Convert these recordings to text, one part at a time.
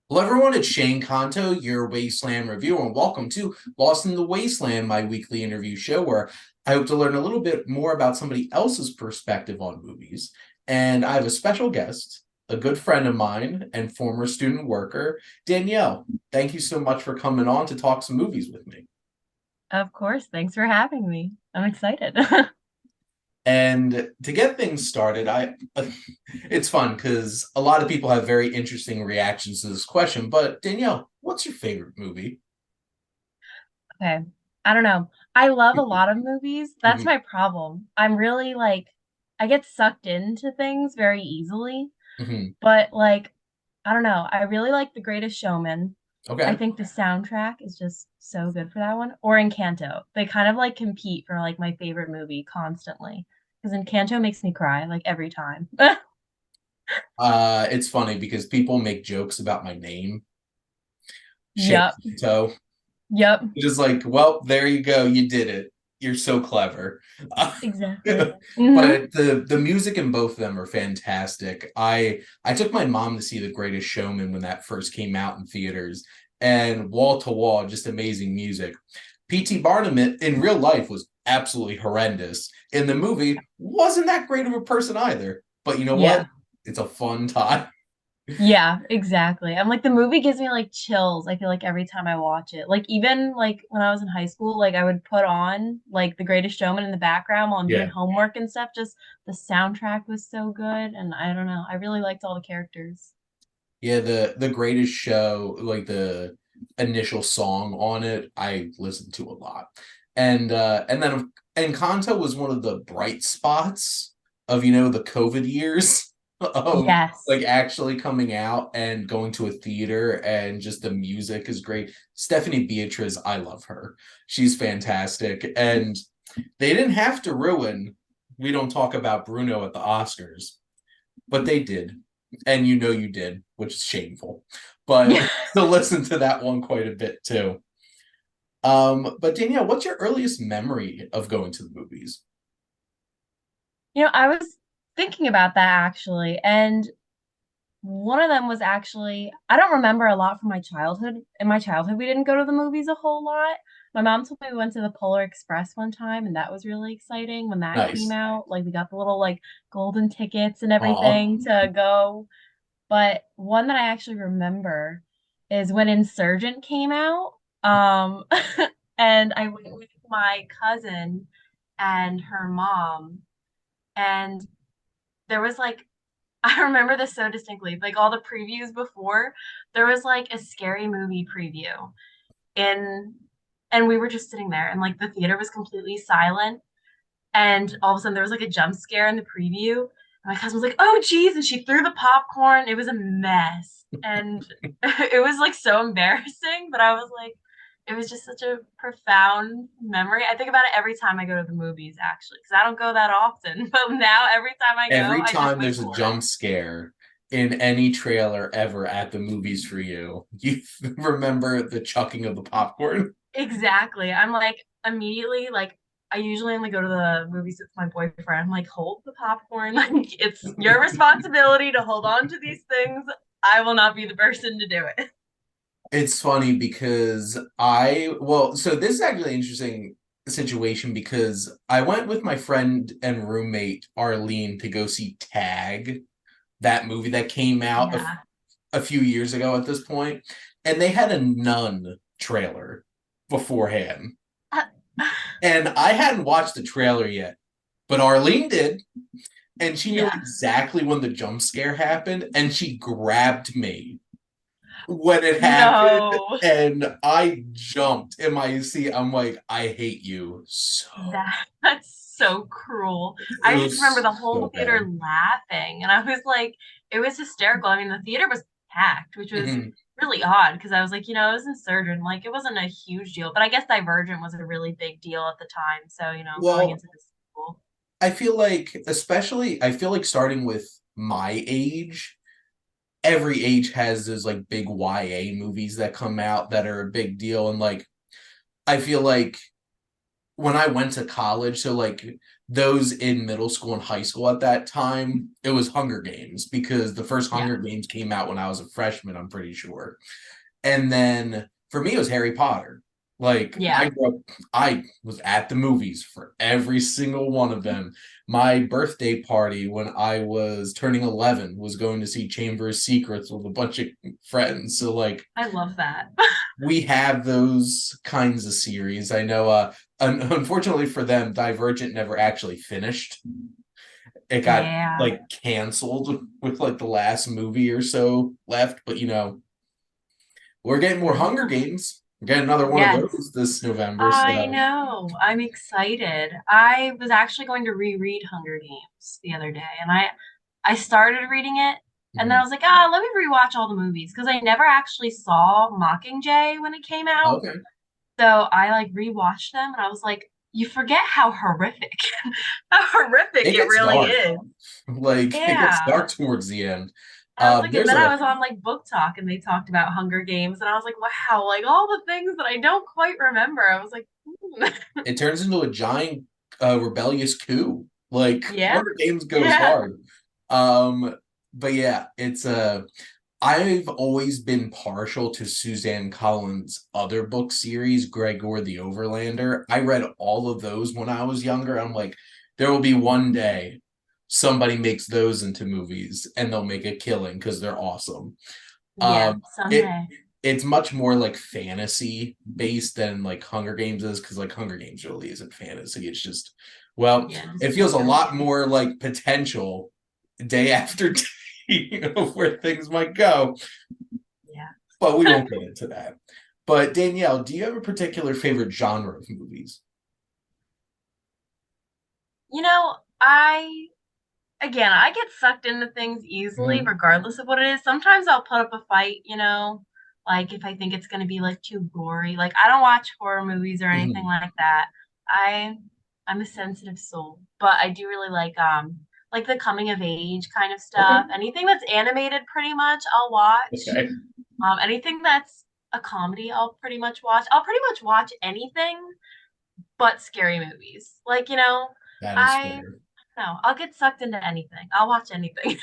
Hello, everyone. It's Shane Kanto, your Wasteland Reviewer, and welcome to Lost in the Wasteland, my weekly interview show where I hope to learn a little bit more about somebody else's perspective on movies. And I have a special guest, a good friend of mine and former student worker, Danielle. Thank you so much for coming on to talk some movies with me. Of course. Thanks for having me. I'm excited. And to get things started, I it's fun because a lot of people have very interesting reactions to this question. But Danielle, what's your favorite movie? Okay. I don't know. I love a lot of movies. That's my problem. I'm really I get sucked into things very easily, but I don't know. I really like The Greatest Showman. I Okay. think the soundtrack is just so good for that one. Or Encanto. They kind of compete for my favorite movie constantly. Because Encanto makes me cry every time. It's funny because people make jokes about my name, Yep. Shinto. Yep. Just like, well, there you go, you did it. You're so clever. Exactly. Hmm. But the music in both of them are fantastic. I took my mom to see The Greatest Showman when that first came out in theaters, and wall to wall, just amazing music. P.T. Barnum in real life was absolutely horrendous. In the movie, wasn't that great of a person either. But you know what? Yeah. It's a fun time. Yeah, exactly. I'm the movie gives me chills. I feel every time I watch it. Even when I was in high school, I would put on The Greatest Showman in the background while I'm doing Yeah. homework and stuff. Just the soundtrack was so good, and I don't know. I really liked all the characters. Yeah, the greatest show, like the initial song on it, I listened to a lot. And then Encanto was one of the bright spots of, the COVID years of Yes. like actually coming out and going to a theater, and just the music is great. Stephanie Beatriz, I love her. She's fantastic. And they didn't have to ruin We Don't Talk About Bruno at the Oscars, but they did. And you did, which is shameful. But Yeah. to listen to that one quite a bit too. But Danielle, what's your earliest memory of going to the movies? I was thinking about that actually, and one of them was actually, I don't remember a lot from my childhood. In my childhood, we didn't go to the movies a whole lot. My mom told me we went to the Polar Express one time, and that was really exciting when that came Nice. out. We got the little golden tickets and Aw. everything to go. But one that I actually remember is when Insurgent came out. And I went with my cousin and her mom, and there was I remember this so distinctly. All the previews before, there was a scary movie preview. And and we were just sitting there and the theater was completely silent. And all of a sudden there was a jump scare in the preview. And my cousin was like, "Oh geez," and she threw the popcorn. It was a mess. And it was so embarrassing, but I was it was just such a profound memory. I think about it every time I go to the movies, actually, because I don't go that often. But now every time I go, Every I just time wait there's a for it. jump scare in any trailer ever at the movies for you remember the chucking of the popcorn. Exactly. I'm immediately I usually only go to the movies with my boyfriend. I'm hold the popcorn. It's your responsibility to hold on to these things. I will not be the person to do it. It's funny because so this is actually an interesting situation because I went with my friend and roommate Arlene to go see Tag, that movie that came out Yeah. a few years ago at this point, and they had a Nun trailer beforehand. And I hadn't watched the trailer yet, but Arlene did, and she knew Yeah. exactly when the jump scare happened, and she grabbed me when it happened, No. and I jumped in my seat. I'm like, I hate you so. That's so cruel. It I just remember was the whole so theater bad. laughing, and I was it was hysterical. I mean, the theater was packed, which was Mhm. really odd because I was it was Insurgent. It wasn't a huge deal, but I guess Divergent was a really big deal at the time. So, going Well, into the sequel. I feel like starting with my age, every age has those like big YA movies that come out that are a big deal. And like, I feel like when I went to college, so like those in middle school and high school at that time, it was Hunger Games because the first Yeah. Hunger Games came out when I was a freshman, I'm pretty sure. And then for me, it was Harry Potter. Like I Yeah. grew up, I was at the movies for every single one of them. My birthday party when I was turning 11 was going to see Chamber of Secrets with a bunch of friends. So like I love that. we have those kinds of series. I know unfortunately for them, Divergent never actually finished. It got Yeah. like canceled with like the last movie or so left, but we're getting more Hunger Games. We're getting another one of Yes. those this November. I So know. I'm excited. I was actually going to reread Hunger Games the other day, and I started reading it, and then I mhm. was like, ah, let me rewatch all the movies because I never actually saw Mockingjay when it came out. Okay, So I like rewatched them, and I was like, you forget how horrific, how horrific it it gets really dark. is. Like it gets Yeah. dark towards the end. I was like, and There's then I a was on like Book Talk, and they talked about Hunger Games, and I was like, wow, like all the things that I don't quite remember. I was like, it turns into a giant rebellious coup. Like yeah, Hunger Games goes yeah. hard. But yeah, it's I've always been partial to Suzanne Collins' other book series, Gregor the Overlander. I read all of those when I was younger. I'm like, there will be one day somebody makes those into movies and they'll make a killing because they're awesome. Yeah, Um, it someday. it's much more like fantasy based than like Hunger Games is because like Hunger Games really isn't fantasy. It's just well, Yeah, it just feels a lot dystopian. more like potential day after day of where things might go, Yeah. but we won't get into that. But Danielle, do you have a particular favorite genre of movies? You know, I again, I get sucked into things easily, Mhm. regardless of what it is. Sometimes I'll put up a fight, like if I think it's gonna be like too gory. Like I don't watch horror movies or anything Mhm. like that. I I'm a sensitive soul, but I do really like the coming of age kind of Okay. stuff. Anything that's animated pretty much I'll watch. Okay. Anything that's a comedy I'll pretty much watch. I'll pretty much watch anything but scary movies. Like, That is I fair. no, I'll get sucked into anything. I'll watch anything.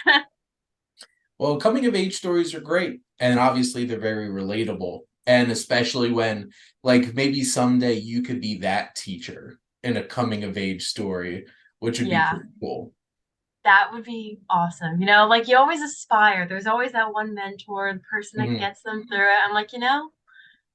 Well, coming of age stories are great. And obviously they're very relatable. And especially when like maybe someday you could be that teacher in a coming of age story, which would be Yeah, pretty cool. that would be awesome. Like you always aspire. There's always that one mentor, the person that Mhm. gets them through it. I'm like,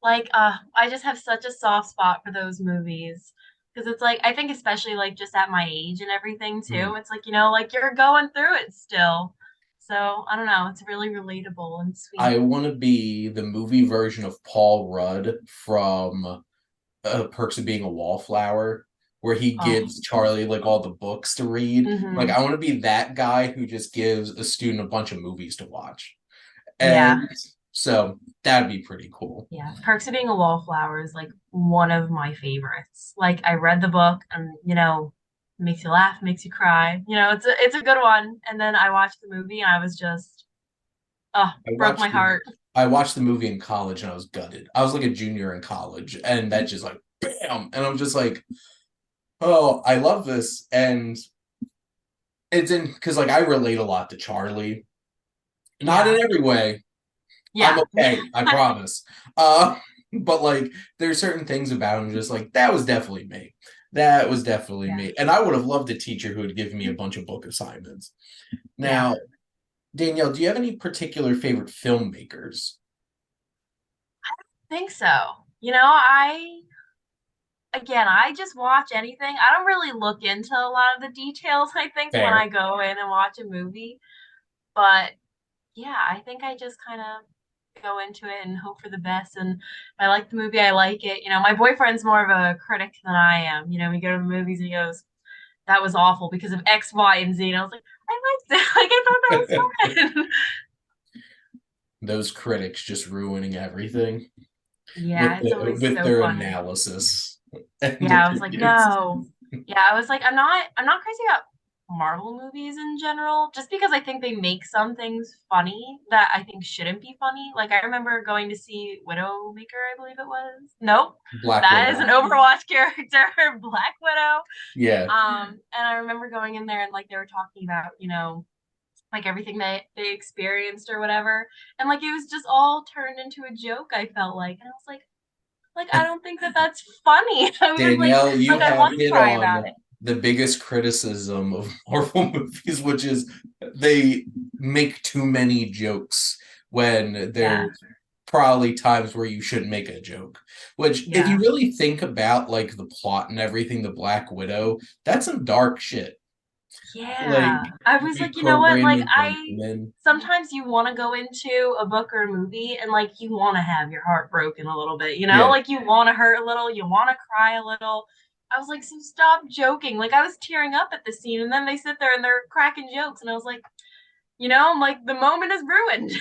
like I just have such a soft spot for those movies. Because it's like I think especially like just at my age and everything too, Mhm. it's like, like you're going through it still. So I don't know, it's really relatable and I sweet. want to be the movie version of Paul Rudd from Perks of Being a Wallflower, where he Oh, gives Charlie like all the books to read. Like, mm-hmm. I want to be that guy who just gives a student a bunch of movies to watch. Yeah. And so that'd be pretty cool. Yeah, Perks of Being a Wallflower is like one of my favorites. Like I read the book and makes you laugh, makes you cry. It's a good one. And then I watched the movie and I was just oh, I broke my watched the heart. I watched the movie in college and I was gutted. I was like a junior in college, and that just like bam, and I'm just like, oh, I love this, and it's in because like I relate a lot to Charlie, not in Yeah. every way. I'm Yeah. okay, I promise. Uh, but like there's certain things about him just like that was definitely me. That was definitely Yeah. me. And I would have loved a teacher who would give me a bunch of book assignments. Yeah. Now, Danielle, do you have any particular favorite filmmakers? Think so. I just watch anything. I don't really look into a lot of the details, I think, when Fair. I go in and watch a movie. But yeah, I think I just kind of go into it and hope for the best. And if I like the movie, I like it. My boyfriend's more of a critic than I am. We go to the movies and he goes, "That was awful because of X, Y, and Z." And I was like, "I liked it. Like I thought that was fun." Those critics just ruining everything Yeah, it's always with so their funny. analysis and Yeah, I was like, opinions. no. Yeah, I was like, I'm not crazy about Marvel movies in general, just because I think they make some things funny that I think shouldn't be funny. Like I remember going to see Widowmaker, I believe it was. Nope, Black that is an Widow. Overwatch character, Black Widow. Yeah. And I remember going in there and like they were talking about, like everything they experienced or whatever, and like it was just all turned into a joke. I felt like, and I was like I don't think that that's funny. I was Danielle, you like I have want to hit cry about on it. the biggest criticism of Marvel movies, which is they make too many jokes when Yeah, there's probably times where you shouldn't make a joke. Which, if you yeah. really think about like the plot and everything, the Black Widow, that's some dark shit. Like Yeah. I was like, you know what? Like reprogramming of I women. sometimes you want to go into a book or a movie and like you want to have your heart broken a little bit, Yeah. Like you want to hurt a little, you want to cry a little. I was like, so stop joking. Like I was tearing up at the scene and then they sit there and they're cracking jokes and I was like, I'm like the moment is ruined.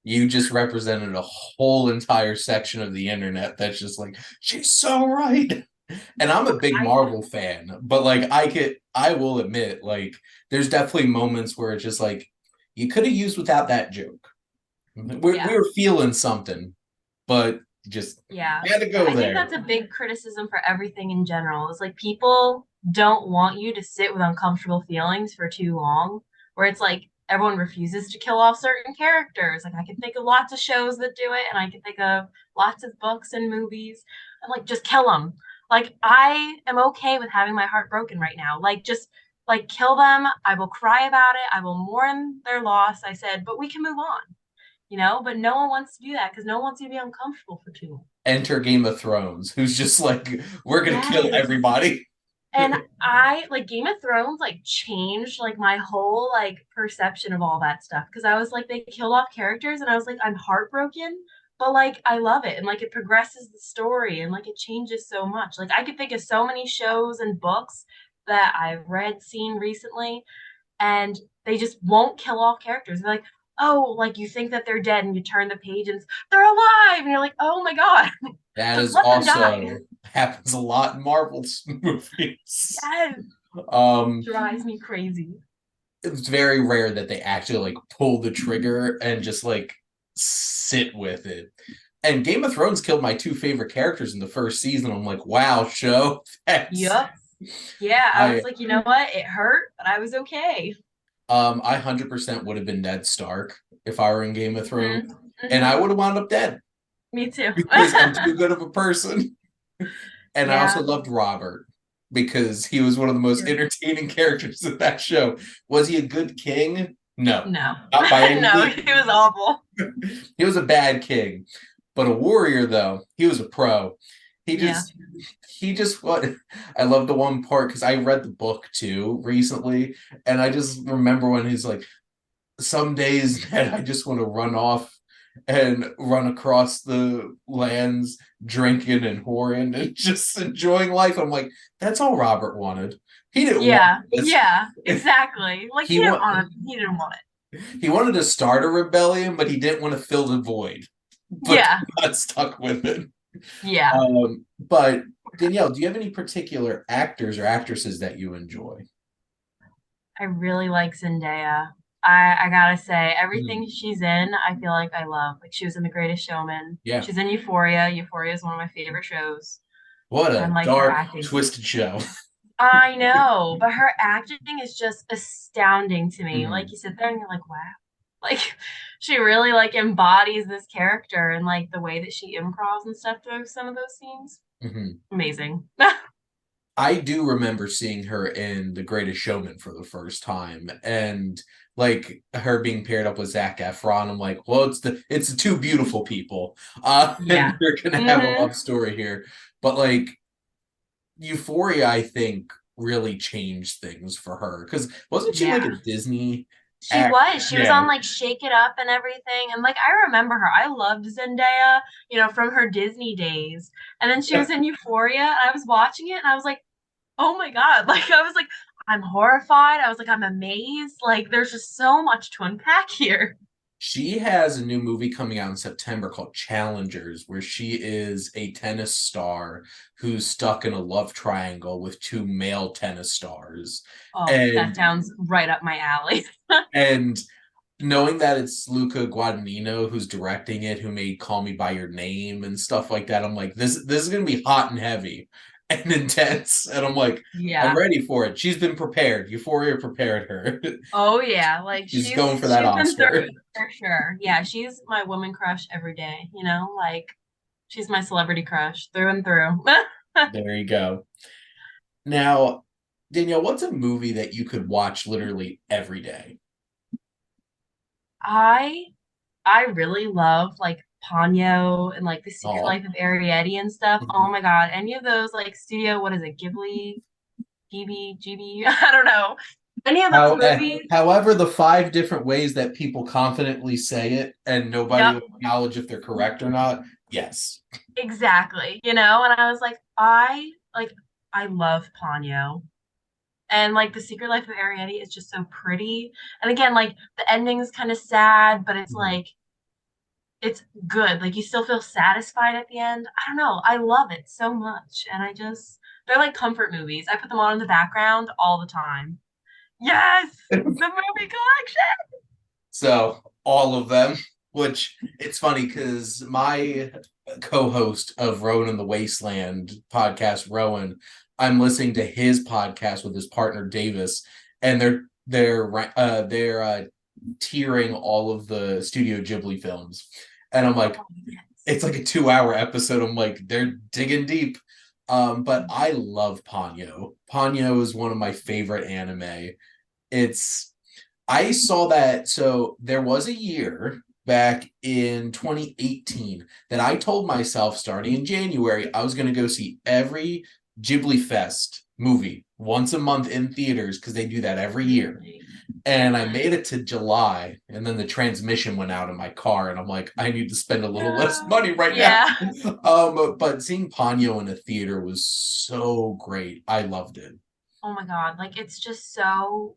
You just represented a whole entire section of the internet that's just like, she's so right. And I'm a big I Marvel fan, but like I will admit, like, there's definitely moments where it's just like you could have used without that joke. We Yeah. were feeling something, but just Yeah. had to go I think there. that's a big criticism for everything in general. Is like people don't want you to sit with uncomfortable feelings for too long, where it's like everyone refuses to kill off certain characters. Like I can think of lots of shows that do it, and I can think of lots of books and movies. I'm like, just kill them. Like I am okay with having my heart broken right now. Like just like kill them. I will cry about it. I will mourn their loss. I said, but we can move on, but no one wants to do that because no one wants you to be uncomfortable for too long. Enter Game of Thrones, who's just like, we're gonna kill Yes. everybody. And I like Game of Thrones like changed like my whole like perception of all that stuff because I was like they killed off characters and I was like I'm heartbroken, but like I love it and like it progresses the story and like it changes so much. Like I could think of so many shows and books that I've read, seen recently, and they just won't kill off characters. They're like, oh, like you think that they're dead, and you turn the page and they're alive, and you're like, oh my god, That just is let them die. also happens a lot in Marvel's movies. Yes, Um, drives me crazy. it's very rare that they actually like pull the trigger and just like sit with it. And Game of Thrones killed my two favorite characters in the first season. I'm like, wow, show. That's Yep. Yeah, I I was like, you know what? It hurt, but I was okay. I 100% would have been Ned Stark if I were in Game of Thrones. Hmm. And I Hmm. would have wound up dead Me too. because I'm too good of a person. And I also Yeah. loved Robert because he was one of the most entertaining characters of that show. Was he a good king? No, No. not by any No, means. he was awful. He was a bad king, but a warrior though, he was a pro. He Yeah. just he just what I love the one part because I read the book too recently, and I just remember when he's like, some days that I just want to run off and run across the lands drinking and whoring and just enjoying life. I'm like, that's all Robert wanted. He didn't want Yeah. this. Yeah. Exactly. Like He want he didn't want he wanted to start a rebellion, but he didn't want to fill the void. it. But Yeah. got stuck with it. Yeah. But Danielle, do you have any particular actors or actresses that you enjoy? I really like Zendaya. I gotta say, Mm, everything she's in, I feel like I love. Like she was in The Greatest Showman. yeah. She's in Euphoria. Euphoria is one of my favorite shows. What And a like her dark, acting. twisted show. I know, but her acting is just astounding to me. Like Mhm, you sit there and you're like, wow. Like she really like embodies this character and like the way that she improvs and stuff through some of those scenes. mhm. Amazing. I do remember seeing her in The Greatest Showman for the first time, and like her being paired up with Zac Efron. I'm like, well, it's the two beautiful people, and Yeah. they're gonna have a Hmm. love story here. But like Euphoria, I think really changed things for her because wasn't she like Yeah. a Disney She act? was. She was Yeah, on like Shake It Up and everything. And like I remember her. I loved Zendaya, from her Disney days. And then she was in Euphoria and I was watching it and I was like, "Oh my God." Like I was like, "I'm horrified." I was like, "I'm amazed." Like there's just so much to unpack here. She has a new movie coming out in September called Challengers, where she is a tennis star who's stuck in a love triangle with two male tennis stars. Oh, that And sounds right up my alley. and knowing that it's Luca Guadagnino who's directing it, who made Call Me by Your Name and stuff like that, I'm like, this is gonna be hot and heavy and intense. And I'm like, I'm Yeah. ready for it. She's been prepared. Euphoria prepared her. Oh yeah, like She's going for that she's been through Oscar. it for sure. Yeah, she's my woman crush every day, you know? Like she's my celebrity crush through and through. There you go. Now, Danielle, what's a movie that you could watch literally every day? I I really love like Ponyo and like The Secret Oh, Life of Arietti and stuff. Oh my God. Any of those like studio, what is it, Ghibli, GB, I don't know. Any of those movies? however, the five different ways that people confidently say it and nobody Yep, will acknowledge if they're correct or not. Yes. exactly. You know, and I was like I love Ponyo. And like The Secret Life of Arietti is just so pretty. And again, like the ending is kind of sad, but it's Mhm. like it's good. Like you still feel satisfied at the end. I don't know. I love it so much. And they're like comfort movies. I put them on in the background all the time. Yes, the movie collection. So all of them, which it's funny because my co-host of Rowan in the Wasteland podcast, Rowan, I'm listening to his podcast with his partner Davis, and they're tiering all of the Studio Ghibli films, and I'm like, Oh, yes. it's like a 2 hour episode. I'm like, they're digging deep. But I love Ponyo. Ponyo is one of my favorite anime. It's I saw that. So there was a year back in 2018 that I told myself starting in January, I was going to go see every Ghibli Fest movie once a month in theaters because they do that every year. Really? And I made it to July, and then the transmission went out in my car, and I'm like, I need to spend a little less No. money right now. Yeah. But seeing Ponyo in a theater was so great. I loved it. Oh my God. Like it's just so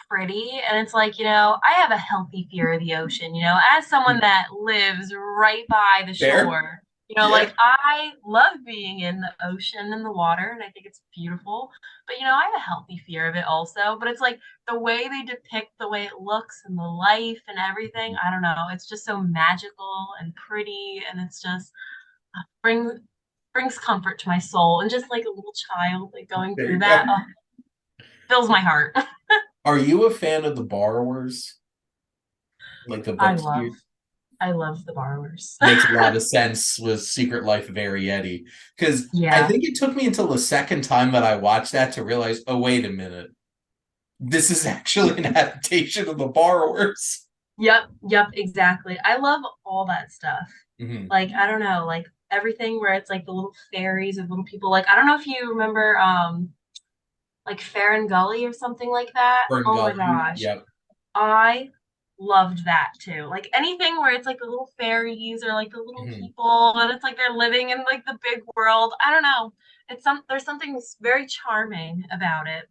pretty. And it's like, I have a healthy fear of the ocean, as someone that lives right by the There, shore, yeah. like I love being in the ocean and the water, and I think it's beautiful. But, I have a healthy fear of it also. But it's like the way they depict the way it looks and the life and everything. I don't know. It's just so magical and pretty. And it's just brings brings comfort to my soul. And just like a little child, like going There through you that, go. fills my heart. Are you a fan of the borrowers? Like the I book love series? I love the borrowers. Makes a lot of sense with Secret Life of Arietti. Because I Yeah. think it took me until the second time that I watched that to realize, oh, wait a minute. This is actually an adaptation of the borrowers. Yep. Yep. Exactly. I love all that stuff. Mm-hmm. Like, I don't know, like everything where it's like the little fairies of little people. Like, I don't know if you remember, like Fair Gully or something like that. Fern Oh my Gully. gosh. Yep. I loved that too. Like anything where it's like the little fairies or like the little Mm-hmm. people and it's like they're living in like the big world. I don't know. There's something very charming about it.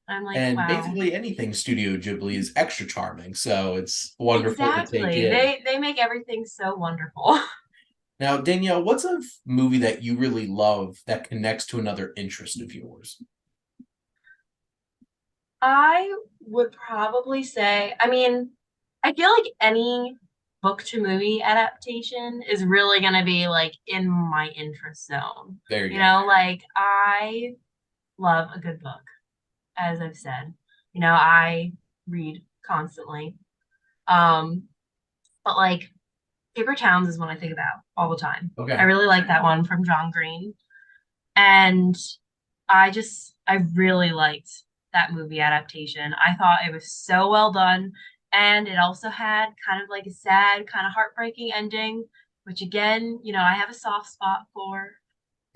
I'm like, And wow. basically anything Studio Ghibli is extra charming, so it's wonderful to take Exactly. in. They make everything so wonderful. Now, Danielle, what's a movie that you really love that connects to another interest of yours? I would probably say, I mean, I feel like any book to movie adaptation is really going to be like in my interest zone. There you go. Like I love a good book, as I've said. I read constantly. Um, but like Paper Towns is one I think about all the time. I Okay. really like that one from John Green. And I really liked that movie adaptation. I thought it was so well done. And it also had kind of like a sad, kind of heartbreaking ending, which again, I have a soft spot for.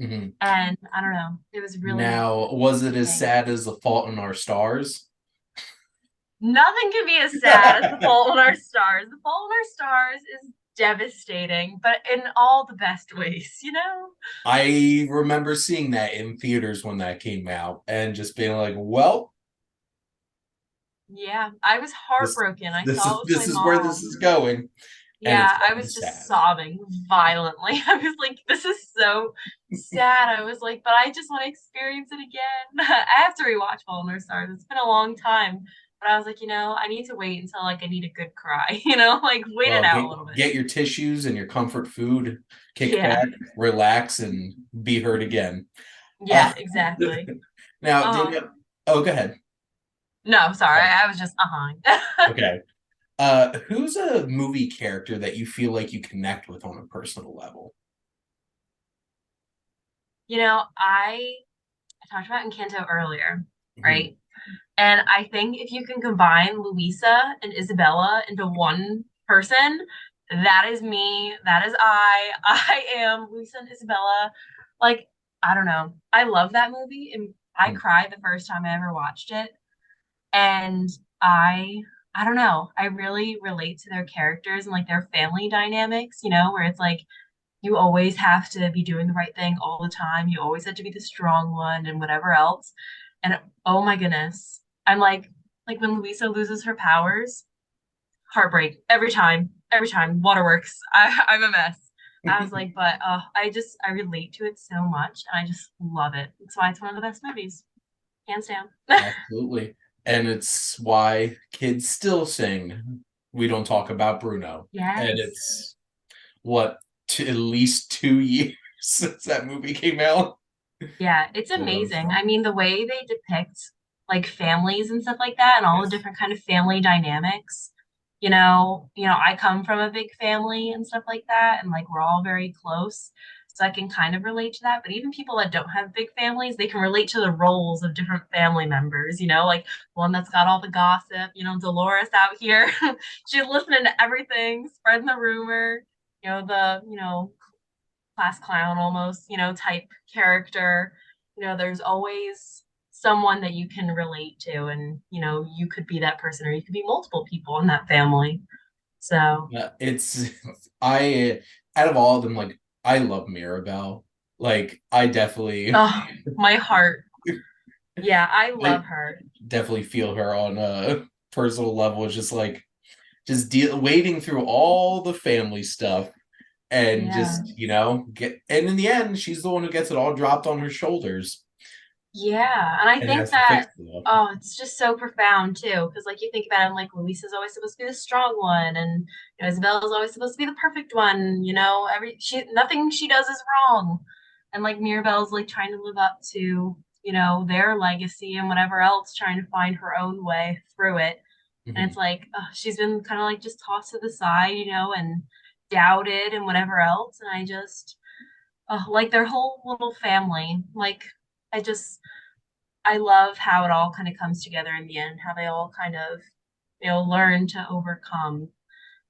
Mm-hmm. And I don't know, it was really Now, was it as moving. sad as The Fault in Our Stars? Nothing can be as sad as The Fault in Our Stars. The Fault in Our Stars is devastating, but in all the best ways. I remember seeing that in theaters when that came out and just being like, well, Yeah, I was This heartbroken. I this saw is it with my this is where this mom. is going, and it's Yeah, I gonna be was just sad. sobbing violently. I was like, this is so sad. I was like, but I just want to experience it again. I have to rewatch Fault in Our Stars. It's been a long time. But I was like, I need to wait until like I need a good cry, like wait it Well, out a little bit. get your tissues and your comfort food, kick Yeah. back, relax, and be heard again. Uh, Yeah, exactly. now, Oh, Danielle, oh, go ahead. no, sorry. Oh, I was just uh-huh. okay. Who's a movie character that you feel like you connect with on a personal level? I talked about Encanto earlier, Mhm. right? And I think if you can combine Luisa and Isabella into one person, that is me. That is I. I am Luisa and Isabella. Like, I don't know. I love that movie. And I cried the first time I ever watched it. And I I don't know. I really relate to their characters and like their family dynamics, where it's like you always have to be doing the right thing all the time. You always have to be the strong one and whatever else. And oh my goodness, I'm like when Luisa loses her powers, heartbreak every time. Waterworks. I'm a mess. I was like, but I relate to it so much, and I just love it. That's why it's one of the best movies, hands down. Absolutely. And it's why kids still sing We Don't Talk About Bruno. And Yes. it's what at least 2 years since that movie came out. Yeah, it's So that was amazing. I fun. mean, the way they depict like families and stuff like that and all the Yes. different kind of family dynamics. I come from a big family and stuff like that, and like we're all very close. So I can kind of relate to that. But even people that don't have big families, they can relate to the roles of different family members, like one that's got all the gossip, Dolores out here. She's listening to everything, spreading the rumor, class clown almost, type character. There's always someone that you can relate to, and you could be that person or you could be multiple people in that family. So, It's I out of all of them, like I love Mirabelle. Like I definitely oh, my heart. Yeah, I love I her. definitely feel her on a personal level. It's just like wading through all the family stuff and Yeah. just get, and in the end she's the one who gets it all dropped on her shoulders Yeah, and I and think has to fix that it all. it's just so profound too, because like you think about it, and like Luisa's always supposed to be the strong one, and Isabella's always supposed to be the perfect one. Nothing she does is wrong, and like Mirabelle's like trying to live up to their legacy and whatever else, trying to find her own way through it, and it's Mhm. like she's been kind of like just tossed to the side, and doubted and whatever else, and I just like their whole little family, like I just I love how it all kind of comes together in the end, how they all kind of, learn to overcome,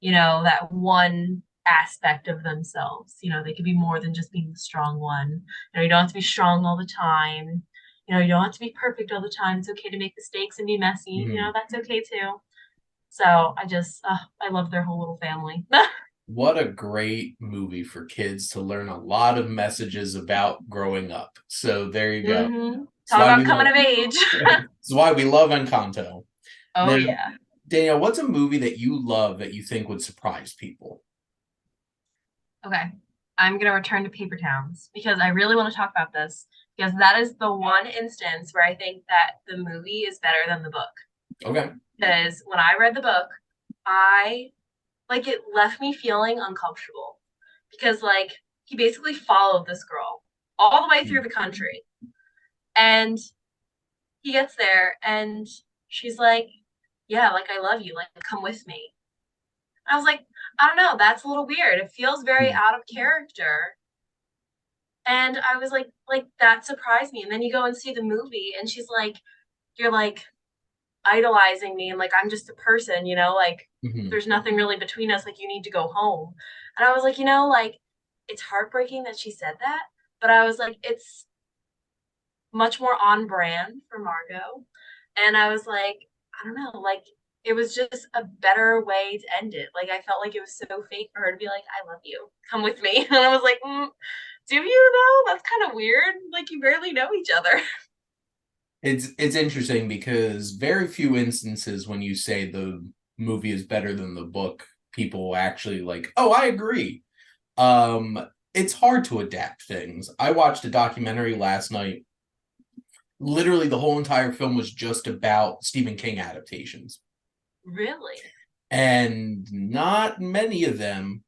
that one aspect of themselves. They could be more than just being the strong one. You don't have to be strong all the time. You don't have to be perfect all the time. It's okay to make mistakes and be messy. Mhm. That's okay too. So I love their whole little family. What a great movie for kids to learn a lot of messages about growing up. So there you go. It's Talk why about we coming love of age. it's why we love Encanto. Oh, Now, yeah. Danielle, what's a movie that you love that you think would surprise people? Okay. I'm going to return to Paper Towns because I really want to talk about this because that is the one instance where I think that the movie is better than the book. Okay. Because when I read the book, I like it left me feeling uncomfortable because like he basically followed this girl all the way through the country and he gets there and she's like, yeah, like I love you, like come with me. I was like, I don't know, that's a little weird. It feels very out of character. And I was like that surprised me. And then you go and see the movie, and she's like, "You're like idolizing me, and like I'm just a person, like Mhm. there's nothing really between us. Like you need to go home." And I was like, like it's heartbreaking that she said that, but I was like, it's much more on brand for Margot. And I was like, I don't know, like it was just a better way to end it. Like I felt like it was so fake for her to be like, "I love you, come with me," and I was like, do you know? That's kind of weird. Like you barely know each other. It's interesting because very few instances when you say the movie is better than the book, people actually like, oh, I agree. It's hard to adapt things. I watched a documentary last night. Literally, the whole entire film was just about Stephen King adaptations, Really? and not many of them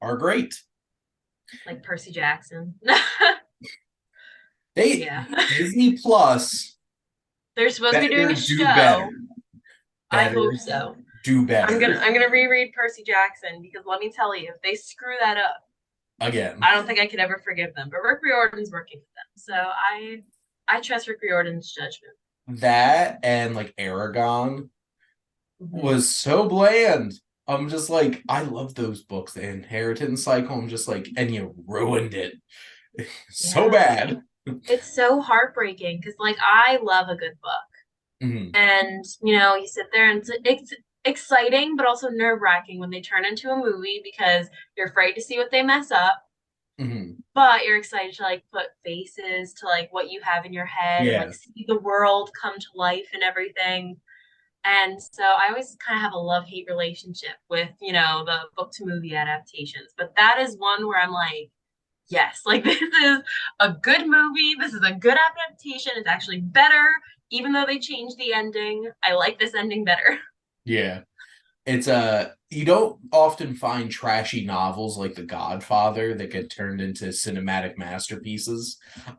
are great. Like Percy Jackson. They Yeah. Disney Plus They're supposed to be doing a better do better, show. I hope better so. do better I'm gonna reread Percy Jackson because let me tell you, if they screw that up, again. I don't think I could ever forgive them. But Rick Riordan's working with them, so I trust Rick Riordan's judgment. That and like Aragon Mhm. was so bland. I'm just like, I love those books, the Inheritance Cycle. I'm just like, and you ruined it so Yeah, bad. it's so heartbreaking because like I love a good book, Mhm, and you sit there and it's exciting, but also nerve wracking when they turn into a movie because you're afraid to see what they mess up, mhm. but you're excited to like put faces to like what you have in your head and Yeah, like see the world come to life and everything. And so I always kind of have a love-hate relationship with, the book to movie adaptations. But that is one where I'm like, yes, like this is a good movie. This is a good adaptation. It's actually better, even though they changed the ending. I like this ending better. yeah. It's you don't often find trashy novels like The Godfather that get turned into cinematic masterpieces.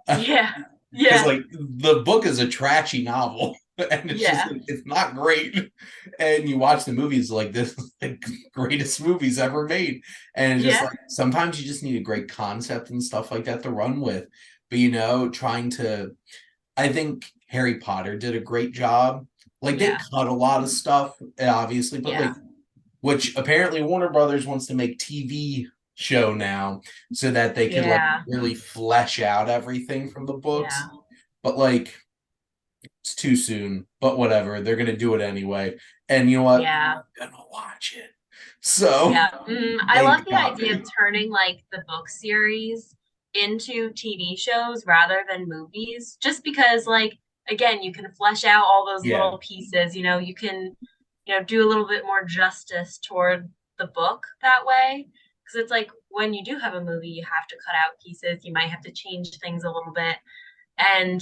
Yeah. Because Yeah. like the book is a trashy novel and it's just Yeah. like it's not great, and you watch the movies like this is the greatest movies ever made, and it's just Yeah. like sometimes you just need a great concept and stuff like that to run with. But trying to, I think Harry Potter did a great job. Like they Yeah. cut a lot of stuff obviously, but Yeah. like, which apparently Warner Brothers wants to make TV show now so that they could like Yeah. really flesh out everything from the Yeah. books. But like it's too soon. But whatever, they're gonna do it anyway. And you know what? Yeah. I'm gonna watch it. So Yeah. I love thank the God. idea of turning like the book series into TV shows rather than movies, just because like again, you can flesh out all those Yeah. little pieces, you can, do a little bit more justice toward the book that way. Because it's like when you do have a movie, you have to cut out pieces, you might have to change things a little bit. And,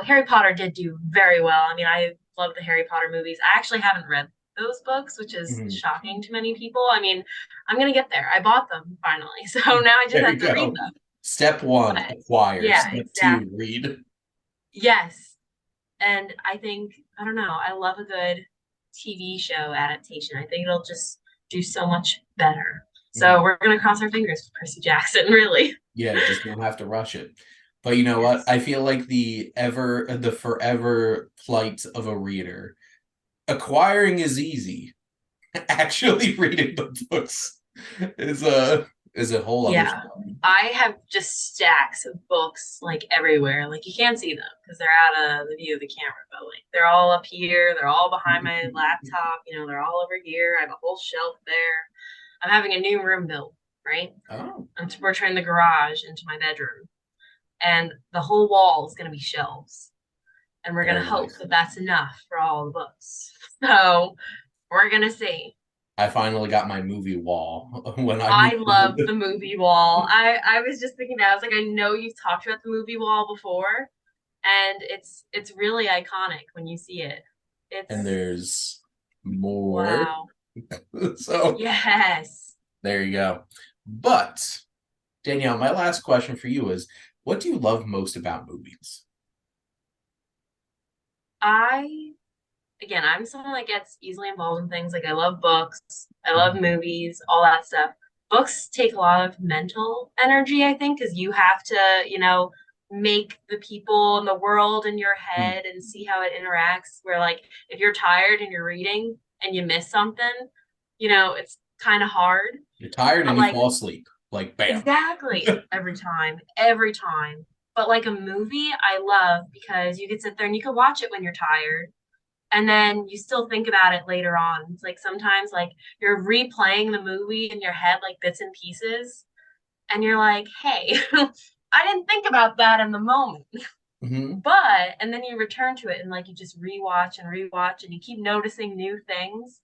Harry Potter did do very well. I mean, I love the Harry Potter movies. I actually haven't read those books, which is Mhm. shocking to many people. I mean, I'm going to get there. I bought them finally. So now I just There have you to read go. them. Step one, But acquire. yeah, Step two, exactly. read. Yes. And I think, I don't know, I love a good TV show adaptation. I think it'll just do so much better. So Mhm. we're going to cross our fingers for Percy Jackson, really. Yeah, just don't have to rush it. But you know what? Yes. I feel like the forever plight of a reader. Acquiring is easy. Actually reading the books is a whole other Yeah. story. I have just stacks of books like everywhere. Like you can't see them because they're out of the view of the camera, but like they're all up here, they're all behind my laptop, they're all over here. I have a whole shelf there. I'm having a new room built, right? Oh, We're turning the garage into my bedroom, and the whole wall is going to be shelves. And we're going to very hope nice. that that's enough for all the books. So we're going to see. I finally got my movie wall when I I moved love into the movie wall. I was just thinking that I was like, I know you've talked about the movie wall before, and it's really iconic when you see it. and It's there's more. wow. So Yes. there you go. But Danielle, my last question for you is what do you love most about movies? I I'm someone that gets easily involved in things. Like I love books, I love Mhm. movies, all that stuff. Books take a lot of mental energy, I think, because you have to, make the people in the world in your head and see how it interacts. Where like if you're tired and you're reading and you miss something, it's kind of hard. You're tired But and you like fall asleep. Like bam. exactly every time, every time. But like a movie, I love because you could sit there and you could watch it when you're tired and then you still think about it later on. It's like sometimes like you're replaying the movie in your head like bits and pieces, and you're like, hey, I didn't think about that in the moment. Hmm. But and then you return to it and like you just rewatch and you keep noticing new things.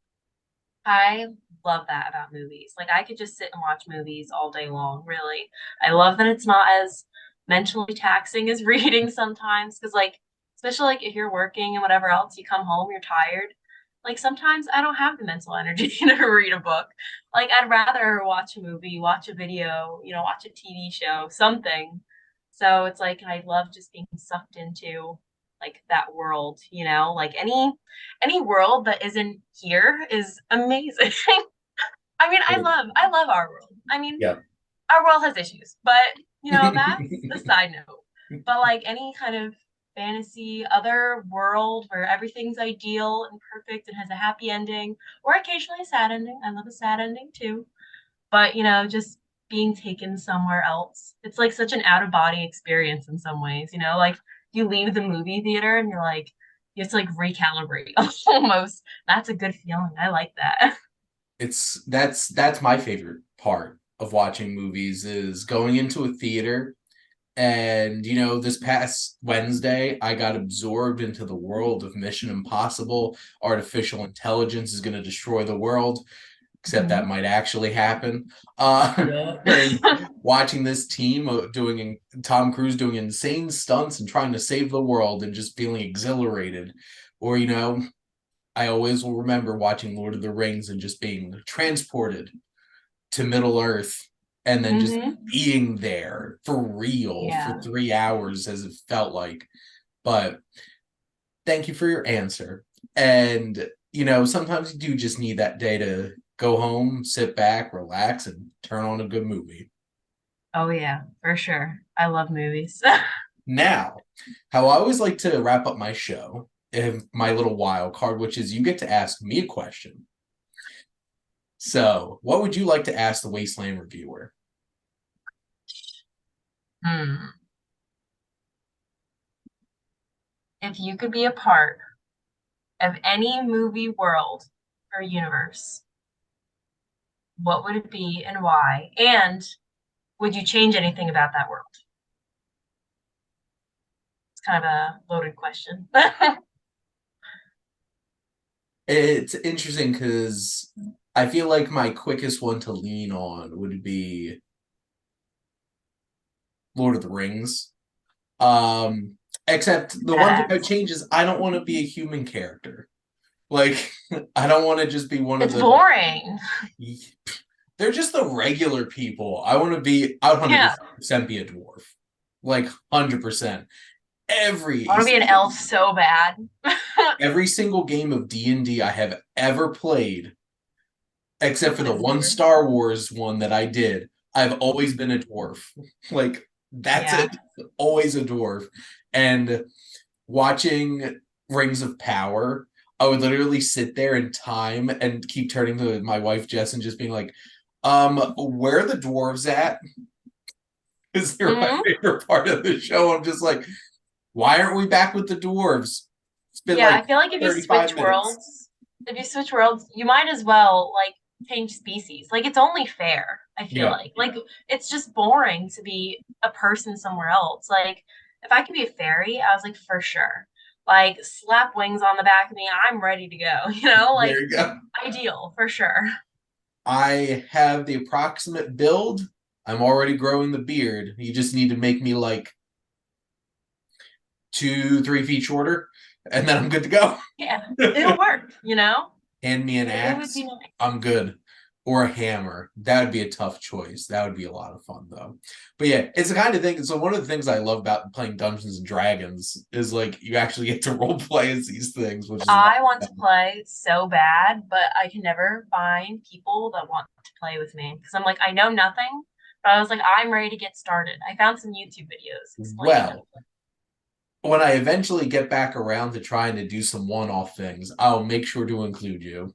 I love that about movies. Like I could just sit and watch movies all day long, really. I love that it's not as mentally taxing as reading sometimes because like especially like if you're working and whatever else, you come home, you're tired. Like sometimes I don't have the mental energy to read a book. Like I'd rather watch a movie, watch a video, watch a TV show, something. So it's like I love just being sucked into like that world, like any world that isn't here is amazing. I mean, I love our world. I mean, Yeah. our world has issues, but that's a side note. But like any kind of fantasy other world where everything's ideal and perfect and has a happy ending, or occasionally a sad ending. I love a sad ending too. But just being taken somewhere else. It's like such an out of body experience in some ways, like you leave the movie theater and you're like, you have to like recalibrate almost. That's a good feeling. I like that. That's my favorite part of watching movies is going into a theater. And this past Wednesday, I got absorbed into the world of Mission Impossible. Artificial intelligence is going to destroy the world, except that Mhm. might actually happen. Yeah. And watching this team doing Tom Cruise doing insane stunts and trying to save the world and just feeling exhilarated. Or, I always will remember watching Lord of the Rings and just being transported to Middle Earth and then just Hmm. being there for real for Yeah. 3 hours as it felt like. But thank you for your answer. And, sometimes you do just need that day to go home, sit back, relax, and turn on a good movie. Oh yeah, for sure. I love movies. Now, how I always like to wrap up my show, my little wild card, which is you get to ask me a question. So, what would you like to ask the Wasteland Reviewer? Hmm. If you could be a part of any movie world or universe, what would it be and why? And would you change anything about that world? It's kind of a loaded question. It's interesting because I feel like my quickest one to lean on would be Lord of the Rings. Um, except the one thing I Yes. change is I don't want to be a human character. Like, I don't want to just be one of It's the. boring. They're just the regular people. I want to be. I would Yeah. 100% be a dwarf, like 100%. I Every want to be an elf so bad. every single game of D&D I have ever played, except for the It's one dwarf. Star Wars one that I did, I've always been a dwarf. Like that's Yeah. it. Always a dwarf. And watching Rings of Power, I would literally sit there in time and keep turning to my wife Jess and just being like, where are the dwarves at? Because they're my Hmm. favorite part of the show. I'm just like, why aren't we back with the dwarves? It's been Yeah, like I feel like 35 minutes. if you switch worlds, you might as well like change species. Like it's only fair, I feel Yeah. like. Like it's just boring to be a person somewhere else. Like if I could be a fairy, I was like for sure. Like slap wings on the back of me, I'm ready to go, There like you go. ideal for sure. I have the approximate build. I'm already growing the beard. You just need to make me like 2, 3 feet shorter, and then I'm good to go. Yeah, it'll work. Hand me an It would be axe, nice. I'm good. Or a hammer. That would be a tough choice. That would be a lot of fun though. But yeah, it's the kind of thing. So one of the things I love about playing Dungeons and Dragons is like you actually get to role play as these things, which is a lot I want of to fun. play so bad, but I can never find people that want to play with me because I'm like, I know nothing, but I was like, I'm ready to get started. I found some YouTube videos explaining how to Well, when I eventually get back around to trying to do some one-off things, I'll make sure to include you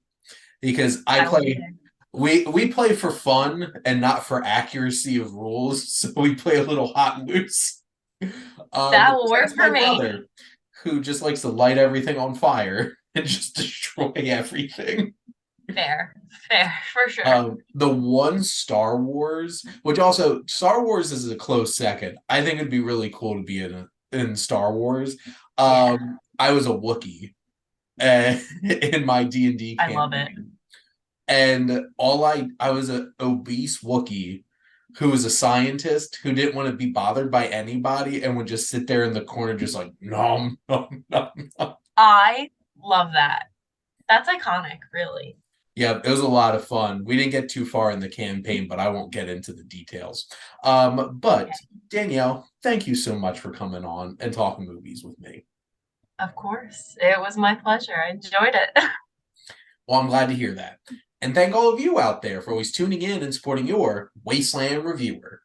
because I play. I will be play there. we play for fun and not for accuracy of rules, so we play a little hot and loose. That will That's work my for me. brother, who just likes to light everything on fire and just destroy everything. Fair, fair, for sure. The one Star Wars, which also Star Wars is a close second. I think it'd be really cool to be in in Star Wars. Yeah, I was a Wookiee in my D&D I love it. campaign. And I was an obese Wookiee who was a scientist who didn't want to be bothered by anybody and would just sit there in the corner just like nom nom nom nom. I love that. That's iconic, really. Yeah, it was a lot of fun. We didn't get too far in the campaign, but I won't get into the details. But Okay, Danielle, thank you so much for coming on and talking movies with me. of course. It was my pleasure. I enjoyed it. Well, I'm glad to hear that. And thank all of you out there for always tuning in and supporting your Wasteland Reviewer.